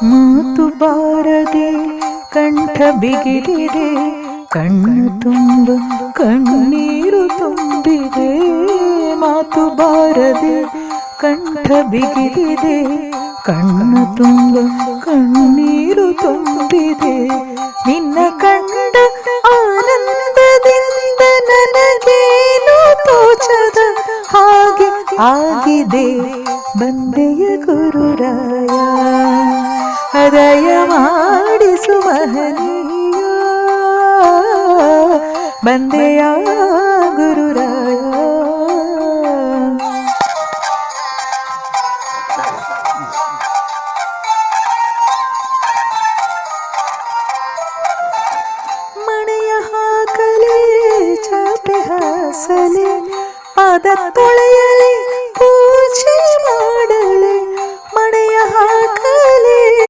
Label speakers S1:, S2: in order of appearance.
S1: ಮಾತು ಬಾರದೆ ಕಂಠ ಬಿಗಿದಿದೆ, ಕಣ್ಣು ತುಂಬ ಕಣ್ಣೀರು ತುಂಬಿದೆ. ಮಾತು ಬಾರದೆ ಕಂಠ ಬಿಗಿದಿದೆ, ಕಣ್ಣು ತುಂಬ ಕಣ್ಣೀರು ತುಂಬಿದೆ. ನಿನ್ನ ಕಂಡ ಆನಂದದಿಂದ ನನಗೇನು ತೋಚದ ಹಾಗೆ ಆಗಿದೆ. ಬಂದೆಯ ಗುರುರಾಯ ಹೃದಯ ಮಾಡಿಸು ಮಹನೀಯ, ಬಂದೆಯ ಗುರುರಾಯ. ಮಣೆಯ ಹಾಕಲೇ ಚಾಪೆ ಹಾಸಲೆ, ಪಾದ ತೊಳೆಯಲಿ ಪೂಜೆ ಮಾಡಲಿ.